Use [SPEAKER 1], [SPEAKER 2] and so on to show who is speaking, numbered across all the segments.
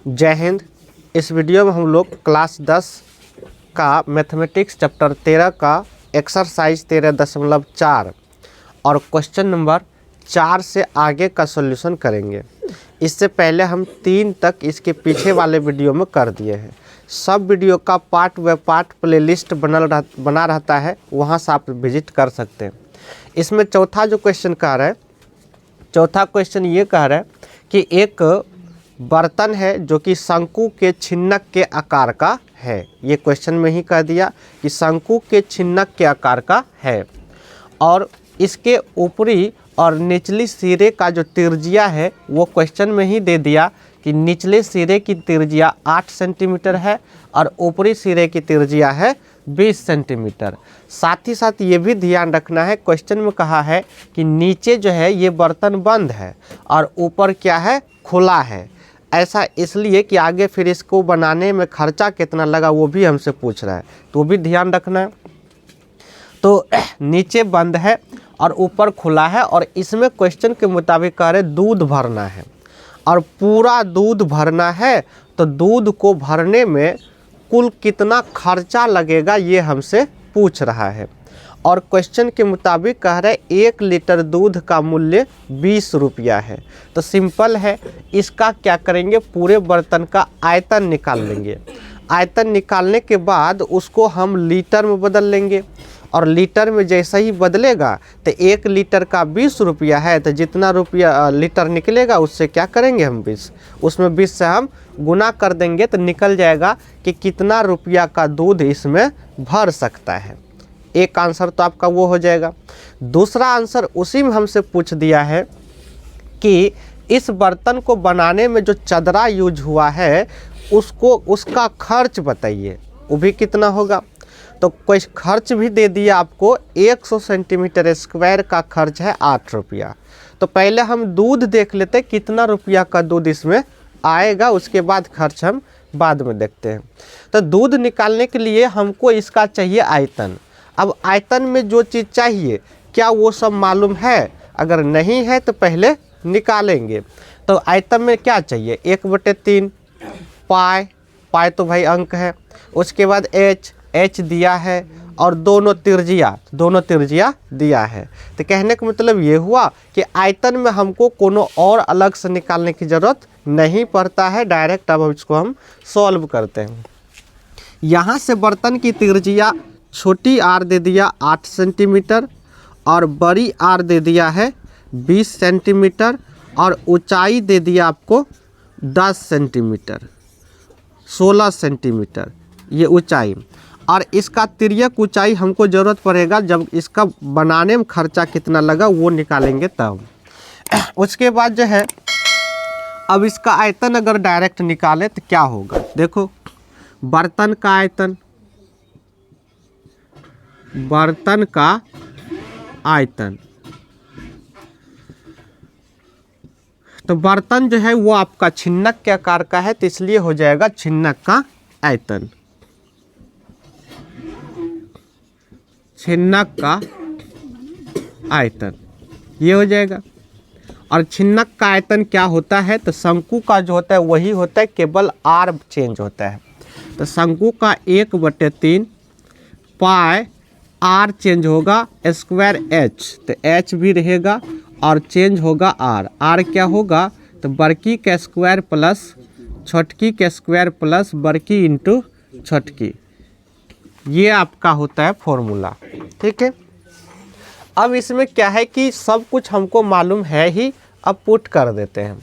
[SPEAKER 1] जय हिंद। इस वीडियो में हम लोग क्लास 10 का मैथमेटिक्स चैप्टर 13 का एक्सरसाइज 13.4 और क्वेश्चन नंबर 4 से आगे का सॉल्यूशन करेंगे। इससे पहले हम 3 तक इसके पीछे वाले वीडियो में कर दिए हैं। सब वीडियो का पार्ट व पार्ट प्लेलिस्ट बना रहता है, वहाँ से आप विजिट कर सकते हैं। इसमें चौथा जो क्वेश्चन कह रहा है, चौथा क्वेश्चन ये कह रहा है कि एक बर्तन है जो कि शंकु के छिन्नक के आकार का है। ये क्वेश्चन में ही कह दिया कि शंकु के छिन्नक के आकार का है और इसके ऊपरी और निचली सिरे का जो त्रिज्या है वो क्वेश्चन में ही दे दिया कि निचले सिरे की त्रिज्या 8 सेंटीमीटर है और ऊपरी सिरे की त्रिज्या है 20 सेंटीमीटर। साथ ही साथ ये भी ध्यान रखना है, क्वेश्चन में कहा है कि नीचे जो है ये बर्तन बंद है और ऊपर क्या है, खुला है। ऐसा इसलिए कि आगे फिर इसको बनाने में खर्चा कितना लगा वो भी हमसे पूछ रहा है, तो भी ध्यान रखना है। तो नीचे बंद है और ऊपर खुला है और इसमें क्वेश्चन के मुताबिक कह रहे दूध भरना है और पूरा दूध भरना है, तो दूध को भरने में कुल कितना खर्चा लगेगा ये हमसे पूछ रहा है। और क्वेश्चन के मुताबिक कह रहे 1 लीटर दूध का मूल्य 20 रुपया है। तो सिंपल है, इसका क्या करेंगे, पूरे बर्तन का आयतन निकाल लेंगे। आयतन निकालने के बाद उसको हम लीटर में बदल लेंगे और लीटर में जैसा ही बदलेगा तो 1 लीटर का 20 रुपया है, तो जितना रुपया लीटर निकलेगा उससे क्या करेंगे हम 20, उसमें 20 से हम गुना कर देंगे तो निकल जाएगा कि कितना रुपया का दूध इसमें भर सकता है। एक आंसर तो आपका वो हो जाएगा। दूसरा आंसर उसी में हमसे पूछ दिया है कि इस बर्तन को बनाने में जो चदरा यूज हुआ है उसका खर्च बताइए, वो भी कितना होगा। तो कोई खर्च भी दे दिया आपको, 100 सेंटीमीटर स्क्वायर का खर्च है 8 रुपया। तो पहले हम दूध देख लेते कितना रुपया का दूध इसमें आएगा, उसके बाद खर्च हम बाद में देखते हैं। तो दूध निकालने के लिए हमको इसका चाहिए आयतन। अब आयतन में जो चीज़ चाहिए क्या वो सब मालूम है? अगर नहीं है तो पहले निकालेंगे। तो आयतन में क्या चाहिए, 1/3 पाई तो भाई अंक है, उसके बाद एच दिया है और दोनों त्रिज्या दिया है। तो कहने का मतलब ये हुआ कि आयतन में हमको कोनो और अलग से निकालने की ज़रूरत नहीं पड़ता है, डायरेक्ट अब इसको हम सॉल्व करते हैं। यहाँ से बर्तन की त्रिज्या छोटी आर दे दिया 8 सेंटीमीटर और बड़ी आर दे दिया है 20 सेंटीमीटर और ऊंचाई दे दिया आपको 10 सेंटीमीटर, 16 सेंटीमीटर ये ऊंचाई। और इसका तिर्यक ऊंचाई हमको ज़रूरत पड़ेगा, जब इसका बनाने में खर्चा कितना लगा वो निकालेंगे तब। उसके बाद जो है अब इसका आयतन अगर डायरेक्ट निकाले तो क्या होगा, देखो बर्तन का आयतन, तो बर्तन जो है वो आपका छिन्नक के आकार का है, तो इसलिए हो जाएगा छिन्नक का आयतन, छिन्नक का आयतन ये हो जाएगा। और छिन्नक का आयतन क्या होता है, तो शंकु का जो होता है वही होता है, केवल आर चेंज होता है। तो शंकु का 1/3 पाई आर चेंज होगा स्क्वायर एच, तो एच भी रहेगा और चेंज होगा आर क्या होगा, तो बड़की का स्क्वायर प्लस छोटकी का स्क्वायर प्लस बड़की इंटू छोटकी, ये आपका होता है फॉर्मूला। ठीक है, अब इसमें क्या है कि सब कुछ हमको मालूम है ही, अब पुट कर देते हैं।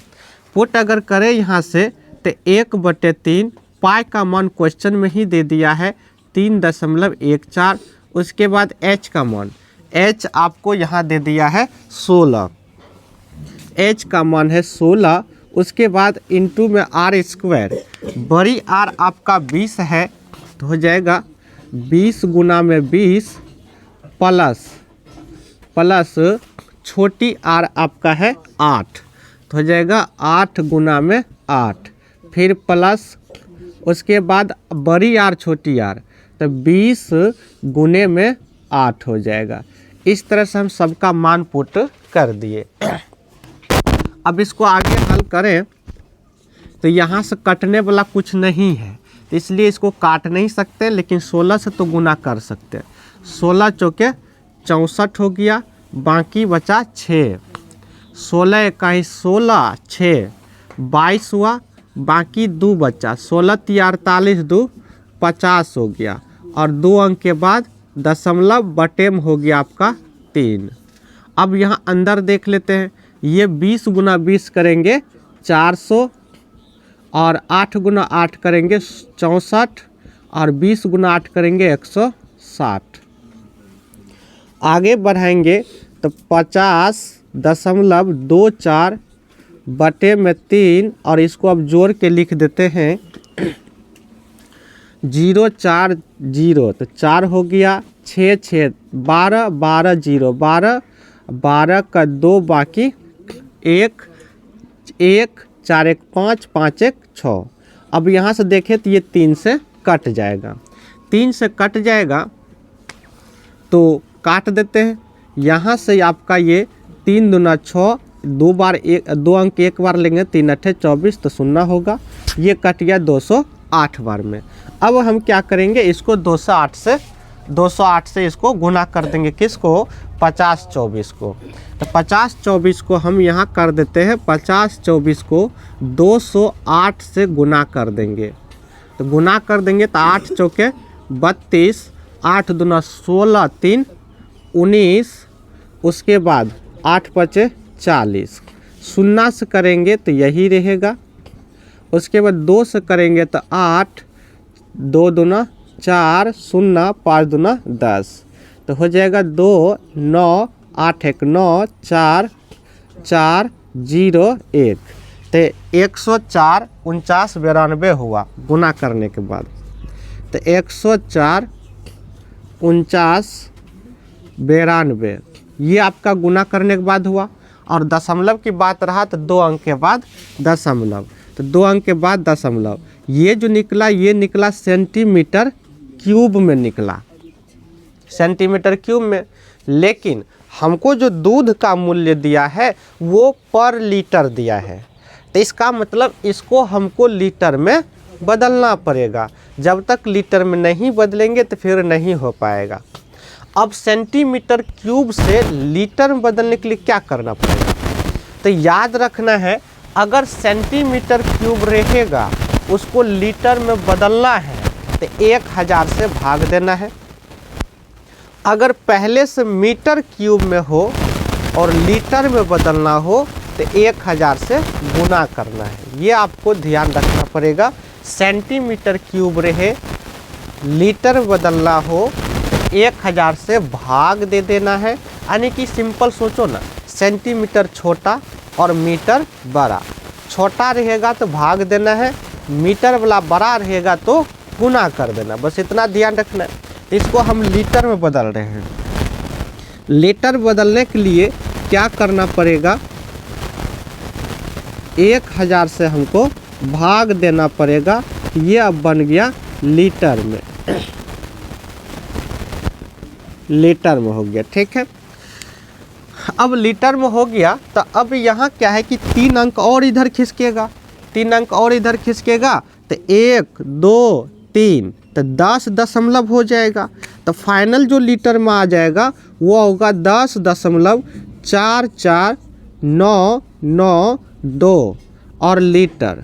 [SPEAKER 1] पुट अगर करें यहाँ से तो 1/3 पाई का मान क्वेश्चन में ही दे दिया है 3.14। उसके बाद एच का मान, एच आपको यहाँ दे दिया है 16, एच का मान है 16। उसके बाद इंटू में आर स्क्वायर, बड़ी आर आपका 20 है तो हो जाएगा 20 गुना में 20 प्लस छोटी आर आपका है 8, तो हो जाएगा 8 गुना में 8, फिर प्लस उसके बाद बड़ी आर छोटी आर, तो 20 गुने में 8 हो जाएगा। इस तरह से हम सबका मान पुट कर दिए। अब इसको आगे हल करें तो यहाँ से कटने वाला कुछ नहीं है, तो इसलिए इसको काट नहीं सकते, लेकिन 16 से तो गुना कर सकते हैं। 16 चौके 64 हो गया, बाकी बचा 6। 16 इकाई 16, 6 22 हुआ, बाकी 2 बचा। 16 तिया 48, 2 50 हो गया, और 2 अंक के बाद दशमलव बटे में हो गया आपका 3। अब यहाँ अंदर देख लेते हैं, ये 20 गुना 20 करेंगे 400, और 8 गुना 8 करेंगे 64, और 20 गुना 8 करेंगे 160। आगे बढ़ाएंगे तो 50.24 बटे में 3, और इसको अब जोड़ के लिख देते हैं 0 4 0, तो 4 हो गया, 6 6 12 12 0 12 12 का 2 बाकी 1 1 4 1 5 5 1 6। अब यहाँ से देखें तो ये 3 से कट जाएगा, 3 से कट जाएगा तो काट देते हैं। यहाँ से आपका ये 3 दूना 6, 2 बार 2 अंक एक बार लेंगे, 3 8 24, तो 0 होगा। ये कट गया 208 बार में। अब हम क्या करेंगे, इसको 208 से इसको गुना कर देंगे, किसको, 50 24 को। तो 50 24 को हम यहाँ कर देते हैं, 50 24 को 208 से गुना कर देंगे। तो गुना कर देंगे तो 8 चौके 32, 8 दूना 16, 3 19, उसके बाद 8 पचे 40, 0 से करेंगे तो यही रहेगा। उसके बाद 2 से करेंगे तो 8, 2 दूना 4, 0 5 दूना 10, तो हो जाएगा 2 9 8 1 9 4 4 0 1, तो 104 49 92 हुआ गुना करने के बाद। तो 104 49 92 ये आपका गुना करने के बाद हुआ। और दशमलव की बात रहा तो 2 अंक के बाद दशमलव, तो 2 अंक के बाद दशमलव, ये जो निकला ये निकला सेंटीमीटर क्यूब में निकला, सेंटीमीटर क्यूब में। लेकिन हमको जो दूध का मूल्य दिया है वो पर लीटर दिया है, तो इसका मतलब इसको हमको लीटर में बदलना पड़ेगा। जब तक लीटर में नहीं बदलेंगे तो फिर नहीं हो पाएगा। अब सेंटीमीटर क्यूब से लीटर में बदलने के लिए क्या करना पड़ेगा, तो याद रखना है, अगर सेंटीमीटर क्यूब रहेगा उसको लीटर में बदलना है तो 1000 से भाग देना है। अगर पहले से मीटर क्यूब में हो और लीटर में बदलना हो तो 1000 से गुना करना है। ये आपको ध्यान रखना पड़ेगा। सेंटीमीटर क्यूब रहे, लीटर बदलना हो तो 1000 से भाग दे देना है। यानी कि सिंपल सोचो ना, सेंटीमीटर छोटा और मीटर बड़ा, छोटा रहेगा तो भाग देना है, मीटर वाला बड़ा रहेगा तो गुना कर देना, बस इतना ध्यान रखना है। इसको हम लीटर में बदल रहे हैं। लीटर बदलने के लिए क्या करना पड़ेगा, 1000 से हमको भाग देना पड़ेगा। ये अब बन गया लीटर में, लीटर में हो गया, ठीक है। अब लीटर में हो गया तो अब यहाँ क्या है कि 3 अंक और इधर खिसकेगा, 3 अंक और इधर खिसकेगा तो 1 2 3, तो 10 दशमलव हो जाएगा। तो फाइनल जो लीटर में आ जाएगा वो होगा 10.449992 और लीटर।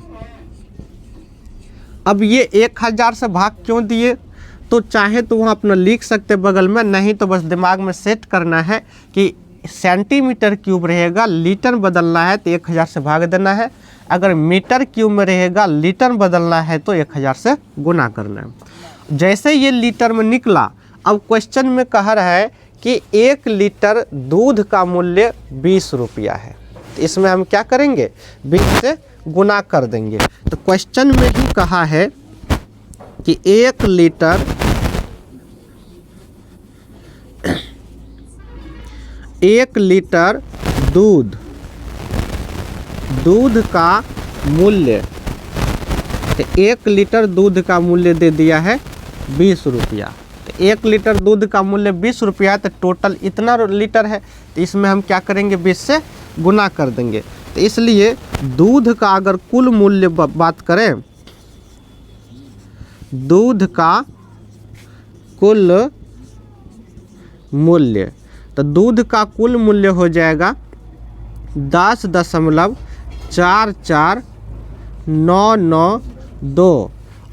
[SPEAKER 1] अब ये 1000 से भाग क्यों दिए, तो चाहे तो वहाँ अपना लिख सकते बगल में, नहीं तो बस दिमाग में सेट करना है कि सेंटीमीटर क्यूब रहेगा, लीटर बदलना है तो 1000 से भाग देना है। अगर मीटर क्यूब में रहेगा, लीटर बदलना है तो 1000 से गुना करना है। जैसे ये लीटर में निकला, अब क्वेश्चन में कह रहा है कि 1 लीटर दूध का मूल्य 20 रुपया है, तो इसमें हम क्या करेंगे, 20 से गुना कर देंगे। तो क्वेश्चन में ही कहा है कि 1 लीटर दूध का मूल्य, तो 1 लीटर दूध का मूल्य दे दिया है 20 रुपया। तो 1 लीटर दूध का मूल्य 20 रुपया है, तो टोटल इतना लीटर है, तो इसमें हम क्या करेंगे, 20 से गुना कर देंगे। तो तो इसलिए दूध का अगर कुल मूल्य बात करें, दूध का कुल मूल्य, तो दूध का कुल मूल्य हो जाएगा 10.449992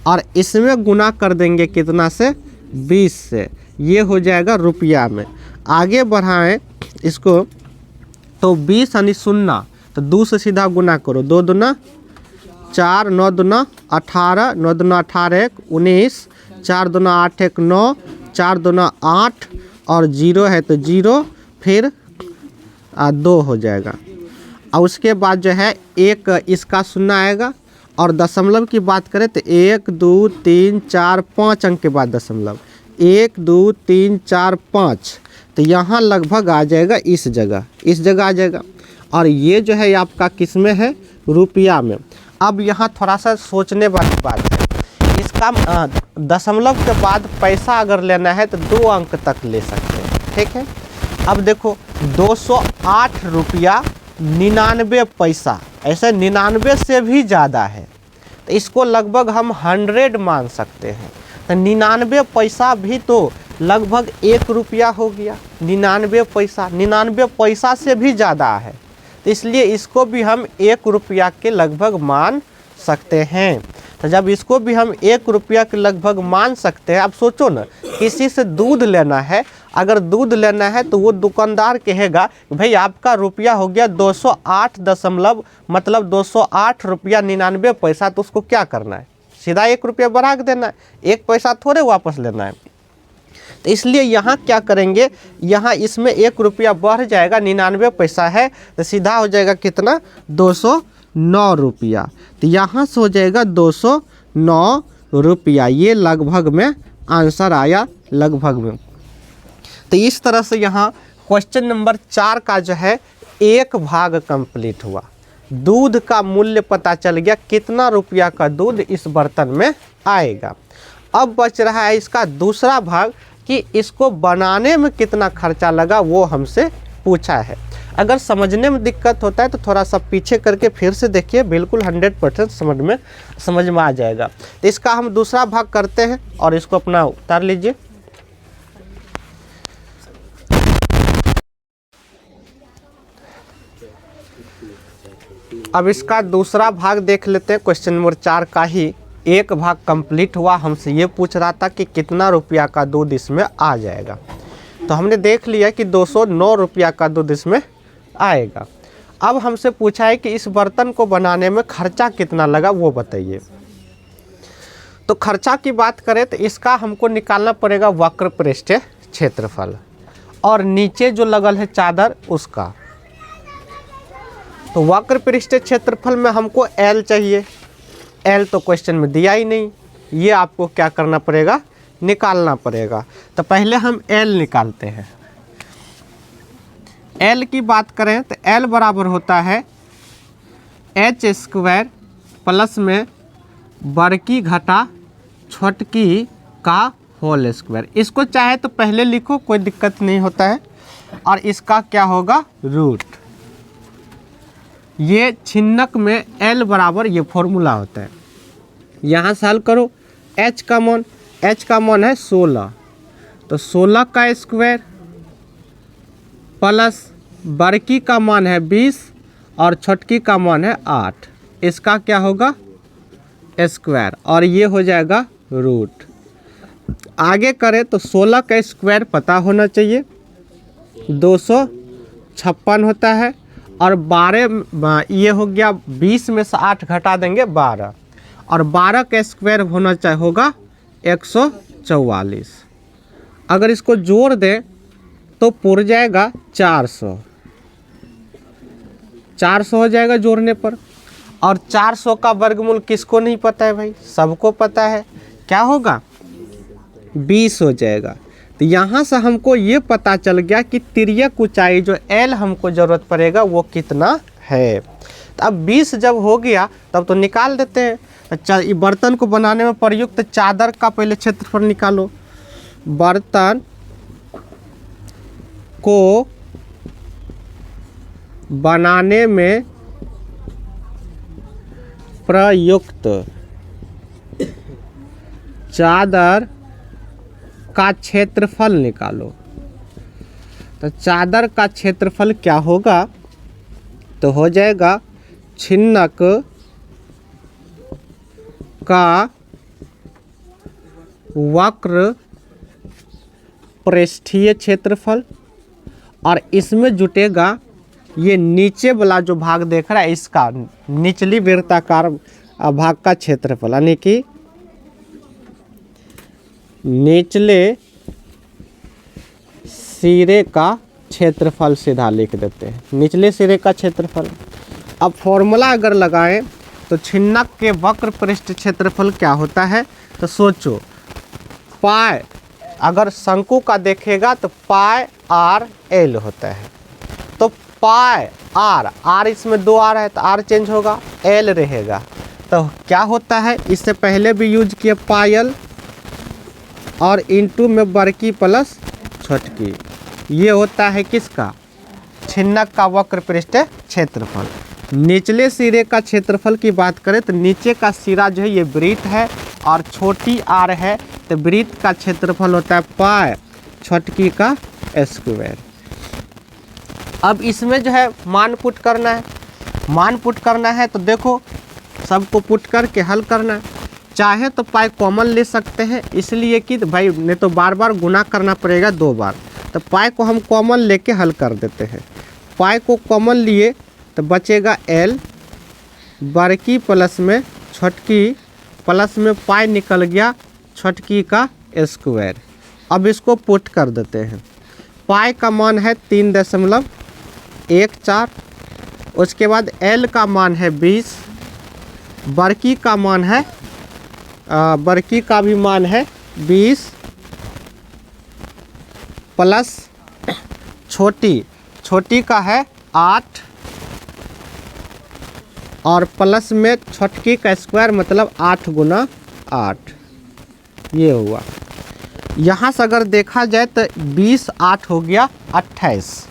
[SPEAKER 1] और इसमें गुना कर देंगे कितना से, 20 से, ये हो जाएगा रुपया में। आगे बढ़ाएं इसको तो 20 यानी 0, तो 2 से सीधा गुना करो, 2 दूना 4, 9 दूना 18, 9 दूना 18 19, 4 दूना 8 1 9, 4 दूना 8 और 0 है तो 0, फिर 2 हो जाएगा। और उसके बाद जो है एक इसका 0 आएगा और दशमलव की बात करें तो 1 2 3 4 5 अंक के बाद दशमलव, 1 2 3 4 5, तो यहाँ लगभग आ जाएगा इस जगह आ जाएगा। और ये जो है आपका किस में है, रुपया में। अब यहाँ थोड़ा सा सोचने वाली बात है, इसका दशमलव के बाद पैसा अगर लेना है तो 2 अंक तक ले सकते हैं, ठीक है। अब देखो 208 रुपया 99 पैसा, ऐसे 99 से भी ज़्यादा है, तो इसको लगभग हम 100 मान सकते हैं। तो 99 पैसा भी तो लगभग 1 रुपया हो गया, 99 पैसा से भी ज़्यादा है, तो इसलिए इसको भी हम 1 रुपया के लगभग मान सकते हैं। तो जब इसको भी हम 1 रुपया के लगभग मान सकते हैं, अब सोचो ना, किसी से दूध लेना है, अगर दूध लेना है तो वो दुकानदार कहेगा भाई आपका रुपया हो गया 208 दशमलव मतलब 208 रुपया 99 पैसा, तो उसको क्या करना है, सीधा 1 रुपया बढ़ा के देना है, 1 पैसा थोड़े वापस लेना है। तो इसलिए यहाँ क्या करेंगे, यहाँ इसमें 1 रुपया बढ़ जाएगा, 99 पैसा है तो सीधा हो जाएगा कितना, 209 रुपया। तो यहाँ से हो जाएगा 209 रुपया, ये लगभग में आंसर आया, लगभग में। तो इस तरह से यहाँ क्वेश्चन नंबर 4 का जो है 1 भाग कंप्लीट हुआ। दूध का मूल्य पता चल गया, कितना रुपया का दूध इस बर्तन में आएगा। अब बच रहा है इसका दूसरा भाग कि इसको बनाने में कितना खर्चा लगा, वो हमसे पूछा है। अगर समझने में दिक्कत होता है तो थोड़ा सा पीछे करके फिर से देखिए, बिल्कुल 100% समझ में आ जाएगा। तो इसका हम दूसरा भाग करते हैं और इसको अपना उतार लीजिए। अब इसका दूसरा भाग देख लेते हैं। क्वेश्चन नंबर 4 का ही 1 भाग कंप्लीट हुआ। हमसे ये पूछ रहा था कि कितना रुपया का दूध इसमें आ जाएगा, तो हमने देख लिया कि 209 रुपया का दूध इसमें आएगा। अब हमसे पूछा है कि इस बर्तन को बनाने में खर्चा कितना लगा, वो बताइए। तो खर्चा की बात करें तो इसका हमको निकालना पड़ेगा वक्र पृष्ठीय क्षेत्रफल और नीचे जो लगल है चादर उसका। तो वक्र पृष्ठीय क्षेत्रफल में हमको L चाहिए, L तो क्वेश्चन में दिया ही नहीं, ये आपको क्या करना पड़ेगा, निकालना पड़ेगा। तो पहले हम L निकालते हैं। L की बात करें तो L बराबर होता है h² प्लस में बड़की घटा छोटकी का होल स्क्वायर। इसको चाहे तो पहले लिखो, कोई दिक्कत नहीं होता है। और इसका क्या होगा, रूट। ये छिन्नक में L बराबर ये फॉर्मूला होता है। यहाँ सॉल्व करो, h का मान है 16, तो 16 का स्क्वायर प्लस बड़की का मान है 20 और छोटकी का मान है 8, इसका क्या होगा स्क्वायर और ये हो जाएगा रूट। आगे करें तो 16 का स्क्वायर पता होना चाहिए, 256 होता है और 12 ये हो गया, 20 में से 8 घटा देंगे 12 और 12 का स्क्वायर होना चाहिए होगा 144। अगर इसको जोड़ दें तो पुर जाएगा 400 हो जाएगा जोड़ने पर। और 400 का वर्गमूल किसको नहीं पता है भाई, सबको पता है, क्या होगा 20 हो जाएगा। तो यहाँ से हमको ये पता चल गया कि तिर्यक ऊंचाई जो L हमको ज़रूरत पड़ेगा वो कितना है। तो अब 20 जब हो गया तब तो निकाल देते हैं। अच्छा, बर्तन को बनाने में प्रयुक्त चादर का पहले क्षेत्रफल निकालो। बर्तन को बनाने में प्रयुक्त चादर का क्षेत्रफल निकालो। तो चादर का क्षेत्रफल क्या होगा, तो हो जाएगा छिन्नक का वक्र पृष्ठीय क्षेत्रफल, और इसमें जुटेगा ये नीचे वाला जो भाग देख रहा है इसका निचली वृत्ताकार भाग का क्षेत्रफल, यानी कि निचले सिरे का क्षेत्रफल सीधा लिख देते हैं, निचले सिरे का क्षेत्रफल। अब फॉर्मूला अगर लगाएं तो छिन्नक के वक्र पृष्ठ क्षेत्रफल क्या होता है, तो सोचो पाई, अगर शंकु का देखेगा तो पाई आर एल होता है, तो पाई आर, आर इसमें 2 आर है तो आर चेंज होगा, एल रहेगा। तो क्या होता है, इससे पहले भी यूज किया पायल और इनटू में बड़की प्लस छोटकी, ये होता है किसका, छिन्नक का वक्र पृष्ठ क्षेत्रफल। निचले सिरे का क्षेत्रफल की बात करें तो नीचे का सिरा जो है ये वृत्त है और छोटी आर है, तो वृत्त का क्षेत्रफल होता है पाई छोटकी का स्क्वायर। अब इसमें जो है मान पुट करना है, मान पुट करना है तो देखो सबको पुट करके हल करना है। चाहे तो पाई कॉमन ले सकते हैं, इसलिए कि भाई नहीं तो बार बार गुना करना पड़ेगा 2 बार, तो पाई को हम कॉमन लेके हल कर देते हैं। पाई को कॉमन लिए तो बचेगा एल, बड़की प्लस में छोटकी, प्लस में पाई निकल गया छोटकी का स्क्वायर। अब इसको पुट कर देते हैं। पाई का मान है 3.14, उसके बाद एल का मान है 20, बड़की का मान है बड़की का भी मान है 20 प्लस छोटी का है 8 और प्लस में छोटकी का स्क्वायर मतलब 8 गुना 8, ये हुआ। यहाँ से अगर देखा जाए तो 20 8 हो गया 28,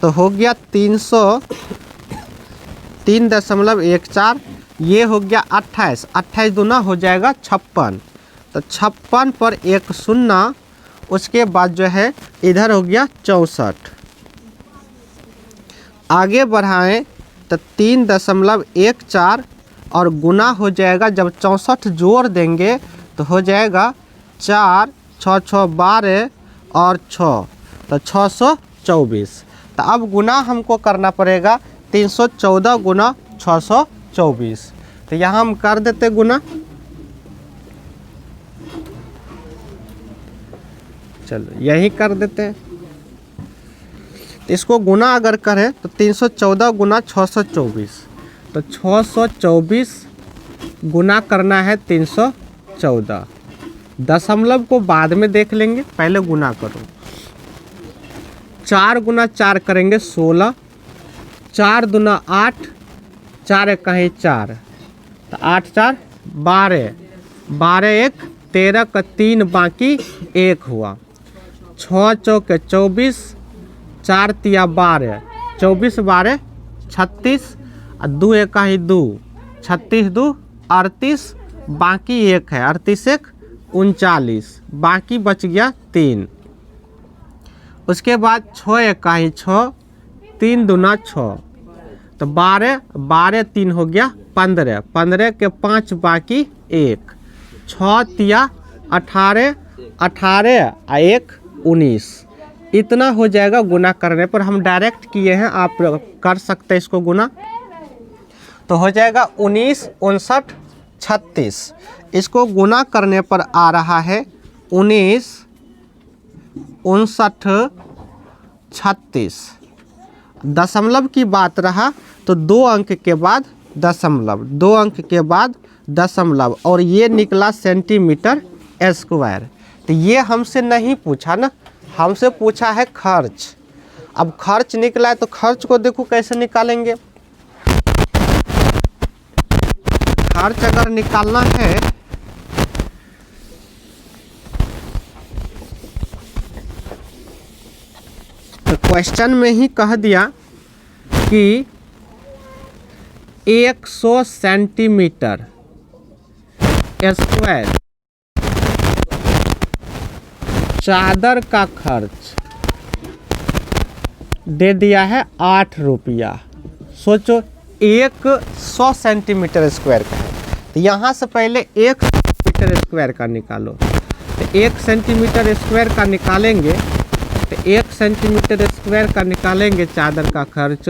[SPEAKER 1] तो हो गया 3.14, ये हो गया 28, 28 दूना हो जाएगा 56, तो 56 पर 1 शून्य, उसके बाद जो है इधर हो गया 64। आगे बढ़ाएं तो 3.14 और गुना हो जाएगा, जब 64 जोड़ देंगे तो हो जाएगा 4 6 6 12 और 6, तो 624। तो अब गुना हमको करना पड़ेगा 314 गुना 624, तो यहाँ हम कर देते गुना। चलो यही कर देते हैं। इसको गुना अगर करें तो 314 गुना 624, तो 624 गुना करना है 314। दशमलव को बाद में देख लेंगे, पहले गुना करो। 4 गुना 4 करेंगे 16, 4 दूना 8, 4 कहीं 4, तो 8 4 12, 12 1 13 का 3 बाकी 1 हुआ, 6 चौके 24, 4 तिया 12, 24 12 36, 2 1 ही 2, 36 2 38, बाकी 1 है, 38 1 39, बाकी बच गया 3। उसके बाद 6 1 ही 6, 3 दूना 6, तो 12 12 3 हो गया 15, 15 के 5 बाकी 1, 6 तिया 18, 18 1 19, इतना हो जाएगा गुना करने पर। हम डायरेक्ट किए हैं, आप कर सकते हैं इसको गुना, तो हो जाएगा 19 59 36। इसको गुना करने पर आ रहा है 19 59 36। दशमलव की बात रहा तो 2 अंक के बाद दशमलव, 2 अंक के बाद दशमलव, और ये निकला सेंटीमीटर स्क्वायर। तो ये हमसे नहीं पूछा ना, हमसे पूछा है खर्च। अब खर्च निकला है तो खर्च को देखो कैसे निकालेंगे। खर्च अगर निकालना है तो क्वेश्चन में ही कह दिया कि 100 सेंटीमीटर स्क्वायर चादर का खर्च दे दिया है 8 रुपया। सोचो 100 सेंटीमीटर स्क्वायर का है, तो यहाँ से पहले 1 सेंटीमीटर स्क्वायर का निकालो। तो 1 सेंटीमीटर स्क्वायर का निकालेंगे, तो 1 सेंटीमीटर स्क्वायर का निकालेंगे चादर का खर्च,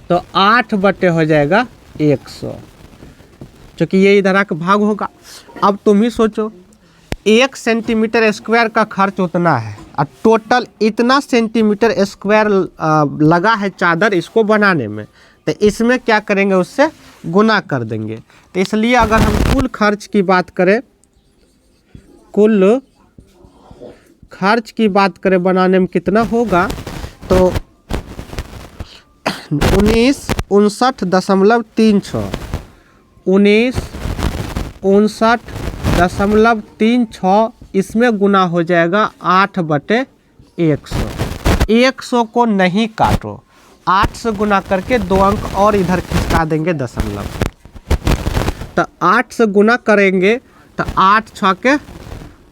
[SPEAKER 1] तो 8 बटे हो जाएगा 100, क्योंकि ये इधर का भाग होगा। अब तुम ही सोचो 1 सेंटीमीटर स्क्वायर का खर्च उतना है और टोटल इतना सेंटीमीटर स्क्वायर लगा है चादर इसको बनाने में, तो इसमें क्या करेंगे, उससे गुना कर देंगे। तो इसलिए अगर हम कुल खर्च की बात करें, कुल खर्च की बात करें बनाने में कितना होगा, तो 1959.36 1959.36 इसमें गुना हो जाएगा 8 बटे 100। 100 को नहीं काटो, 8 से गुना करके 2 अंक और इधर खिसका देंगे दशमलव। तो 8 से गुना करेंगे तो 8 6 के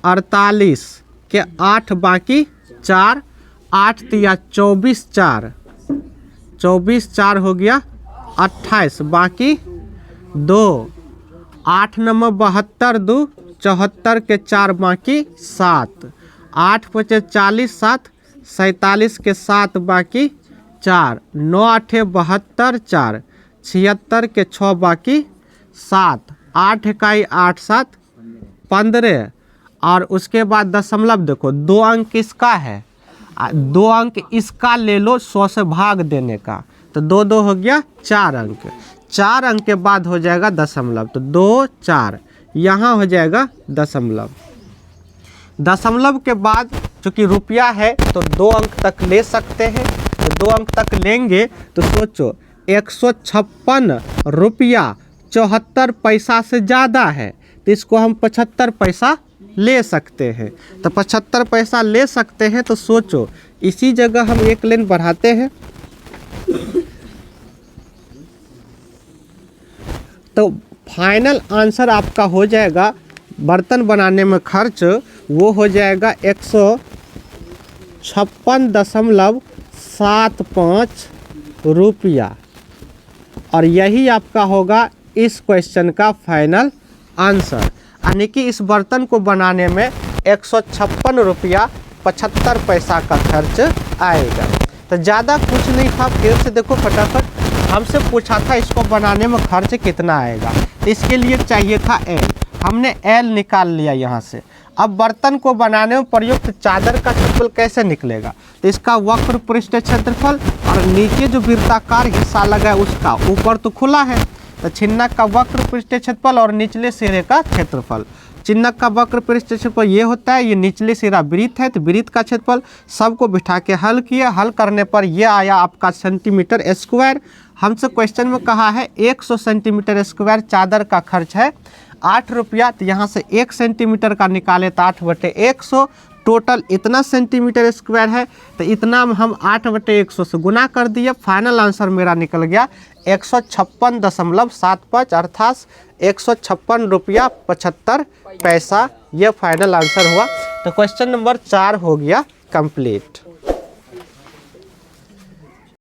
[SPEAKER 1] 48 के 8 बाकी 4, 8 तिया 24 4, 24 4 हो गया 28 बाकी 2, 8 9 72 2 74 के 4 बाकी 7, 8 5 40 7 47 के 7 बाकी 4, 9 8 72 4, 76 के 6 बाकी 7, 8 इकाई 8 7 15, और उसके बाद दशमलव देखो 2 अंक इसका है, 2 अंक इसका ले लो 100 से भाग देने का, तो 2 2 हो गया 4 अंक, 4 अंक के बाद हो जाएगा दशमलव, तो 2 4 यहाँ हो जाएगा दशमलव। दशमलव के बाद चूँकि रुपया है तो 2 अंक तक ले सकते हैं, तो 2 अंक तक लेंगे तो सोचो 156 रुपया 74 पैसा से ज़्यादा है, तो इसको हम 75 पैसा ले सकते हैं। तो 75 पैसा ले सकते हैं, तो सोचो इसी जगह हम एक लाइन बढ़ाते हैं, तो फाइनल आंसर आपका हो जाएगा बर्तन बनाने में खर्च वो हो जाएगा 156.75 रुपया, और यही आपका होगा इस क्वेश्चन का फाइनल आंसर। यानी कि इस बर्तन को बनाने में 156 रुपया 75 पैसा का खर्च आएगा। तो ज़्यादा कुछ नहीं था, फिर से देखो फटाफट, हमसे पूछा था इसको बनाने में खर्च कितना आएगा, तो इसके लिए चाहिए था एल, हमने एल निकाल लिया यहाँ से। अब बर्तन को बनाने में प्रयुक्त चादर का क्षेत्रफल कैसे निकलेगा, तो इसका वक्र पृष्ठ क्षेत्रफल और नीचे जो वृत्ताकार हिस्सा लगा है उसका, ऊपर तो खुला है तो छिन्नक का वक्र पृष्ठ क्षेत्रफल और निचले सिरे का क्षेत्रफल। चिन्हक का वक्र पृष्ठ क्षेत्रफल ये होता है, ये निचले सिरा वृत्त है तो वृत्त का क्षेत्रफल, सबको बिठा के हल किया, हल करने पर ये आया आपका सेंटीमीटर स्क्वायर। हमसे क्वेश्चन में कहा है 100 सेंटीमीटर स्क्वायर चादर का खर्च है 8 रुपया, तो यहाँ से 1 सेंटीमीटर का निकाले तो 8 बटे 100, टोटल इतना सेंटीमीटर स्क्वायर है, तो इतना हम 8 बटे 100 से गुना कर दिए। फाइनल आंसर मेरा निकल गया 156.75 अर्थात 156 रुपया 75 पैसा, यह फाइनल आंसर हुआ। तो क्वेश्चन नंबर 4 हो गया कंप्लीट।